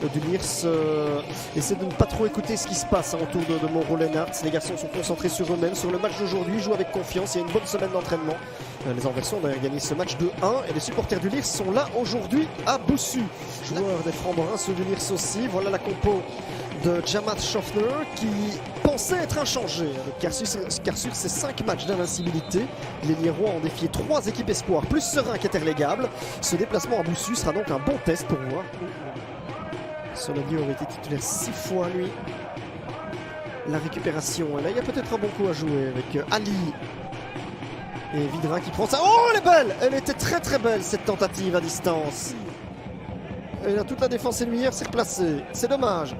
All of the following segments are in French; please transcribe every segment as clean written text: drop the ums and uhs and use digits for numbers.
du Lierse essaie de ne pas trop écouter ce qui se passe autour de Monroe-Leenhardt. Les garçons sont concentrés sur eux-mêmes, sur le match d'aujourd'hui, jouent avec confiance. Il y a une bonne semaine d'entraînement. Les Anversons ont d'ailleurs gagné ce match 2-1 et les supporters du Lierse sont là aujourd'hui à Boussu. Joueurs des Francs-Borins, ceux du Lierse aussi. Voilà la compo de Jamat Schaffner qui pensait être inchangé. Car sur ces 5 matchs d'invincibilité, les Lierois ont défié 3 équipes espoirs plus sereins qu'Interlégable. Ce déplacement à Boussu sera donc un bon test pour voir. Solagny aurait été titulaire 6 fois lui. La récupération, et là il y a peut-être un bon coup à jouer avec Ali et Vidra qui prend ça. Oh, elle est belle! Elle était très très belle cette tentative à distance. Et là toute la défense ennemie s'est replacée. C'est dommage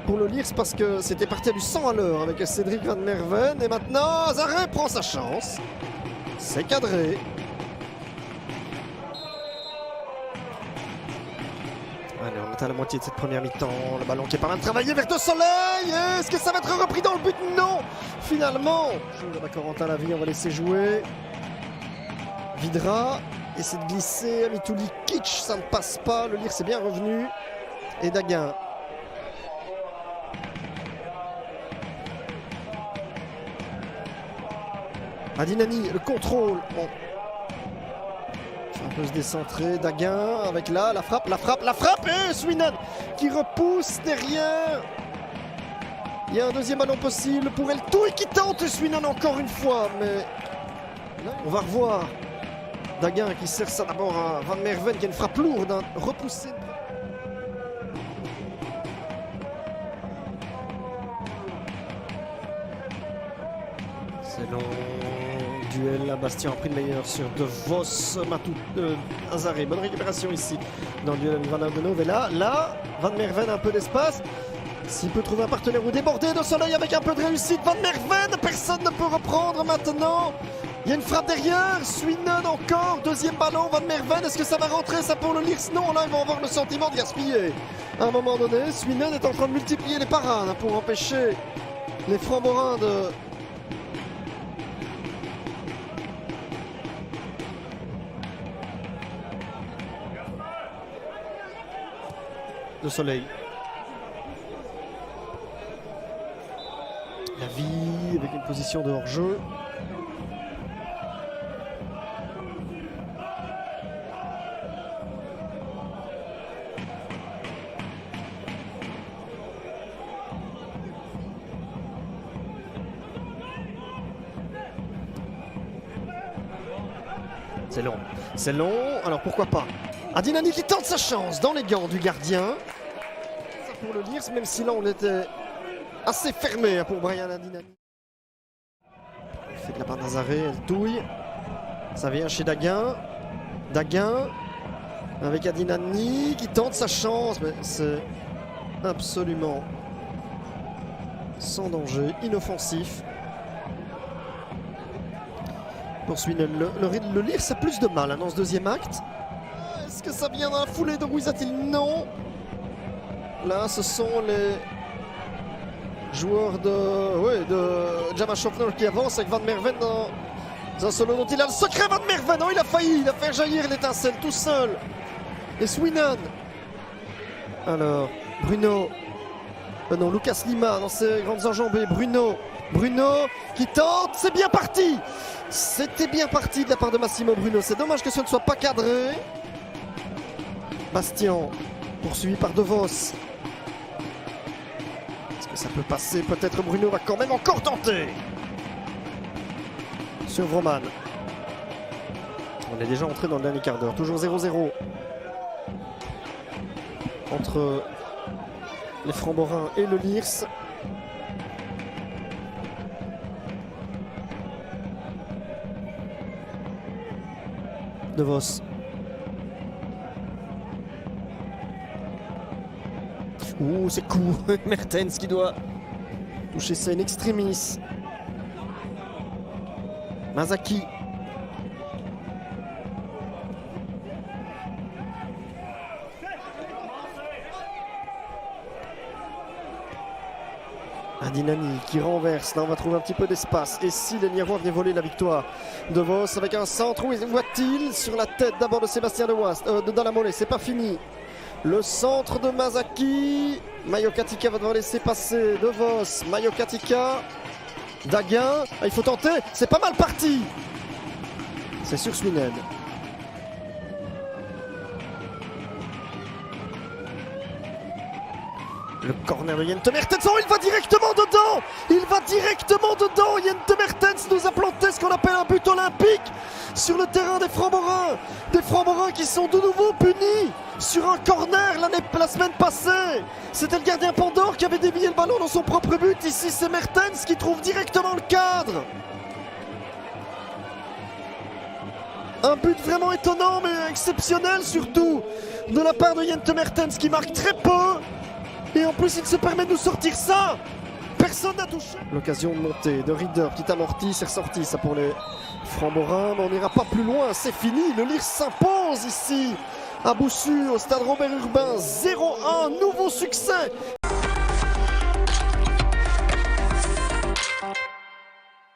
pour le Lierse parce que c'était parti à du 100 à l'heure avec Cédric Van Merven. Et maintenant Zaré prend sa chance. C'est cadré. Allez, on est à la moitié de cette première mi-temps. Le ballon qui est pas mal travaillé vers De Soleil. Est-ce que ça va être repris dans le but? Non, finalement. Corentin Lavie, on va laisser jouer. Vidra essaie de glisser. Mitouli Kitsch, ça ne passe pas. Le Lierse est bien revenu. Et Daguin. Adinani, le contrôle. Bon. Un peu se décentrer, Daguin avec là, la frappe, et Sweenan qui repousse derrière. Il y a un deuxième ballon possible pour El Touy qui tente Sweenan encore une fois, mais là, on va revoir Daguin qui sert ça d'abord à Van Merven qui a une frappe lourde, repoussée. C'est long. Duel, là, Bastien a pris le meilleur sur De Vos, Matou, Azaré. Bonne récupération ici dans le duel avec Van Oudenhoven. Et là, Van Merven a un peu d'espace. S'il peut trouver un partenaire ou déborder De Soleil avec un peu de réussite. Van Merven, personne ne peut reprendre maintenant. Il y a une frappe derrière. Sweenan encore, deuxième ballon. Van Merven, est-ce que ça va rentrer ça pour le Lierse? Non, là, ils vont avoir le sentiment de gaspiller. À un moment donné, Sweenan est en train de multiplier les parades pour empêcher les Francs-Borins de... De Soleil. La vie avec une position de hors-jeu. C'est long. C'est long, alors pourquoi pas. Adinani qui tente sa chance dans les gants du gardien. Ça pour le Lierse, même si là on était assez fermé pour Brian Adinani. Il fait de la part d'Azaré, elle touille. Ça vient chez Daguin. Daguin avec Adinani qui tente sa chance, mais c'est absolument sans danger, inoffensif. Pour Sweenan, le Lierse a plus de mal dans ce deuxième acte. Est-ce que ça vient dans la foulée de Ruizatil? Non. Là, ce sont les joueurs de Jamat Schaffner qui avancent avec Van Merven dans un solo dont il a le secret. Van Merven, non, il a failli, faire jaillir l'étincelle tout seul. Et Sweenan. Alors, Bruno. Non, Lucas Lima dans ses grandes enjambées. Bruno qui tente, c'est bien parti. C'était bien parti de la part de Massimo Bruno. C'est dommage que ce ne soit pas cadré. Bastien, poursuivi par De Vos. Est-ce que ça peut passer? Peut-être Bruno va quand même encore tenter. Sur Vroman. On est déjà entré dans le dernier quart d'heure. Toujours 0-0. Entre les Francs-Borins et le Lierse. De Vos. Ouh, c'est court. Mertens qui doit toucher ça in extremis. Mazaki. Adinani qui renverse. Là, on va trouver un petit peu d'espace. Et si les Lierois venaient voler la victoire? De Vos avec un centre. Où voit-il? Sur la tête d'abord de Sébastien de Dalamollet. C'est pas fini Le centre de Mazaki. Mayo Katika va devoir laisser passer De Vos. Mayo Katika. Daguin. Ah, il faut tenter. C'est pas mal parti. C'est sur Swinen. Le corner de Jente Mertens, oh, il va directement dedans. Il va directement dedans. Jente Mertens nous a planté ce qu'on appelle un but olympique sur le terrain des Francs-Morins. Des Francs-Morins qui sont de nouveau punis sur un corner la semaine passée. C'était le gardien Pandore qui avait dévié le ballon dans son propre but. Ici, c'est Mertens qui trouve directement le cadre. Un but vraiment étonnant, mais exceptionnel surtout, de la part de Jente Mertens qui marque très peu. Et en plus, il se permet de nous sortir ça. Personne n'a touché. L'occasion de monter de Rieder, petit amorti, c'est ressorti ça pour les Francs-Morins. Mais on n'ira pas plus loin, c'est fini. Le Lierse s'impose ici à Boussu, au stade Robert Urbain. 0-1, nouveau succès.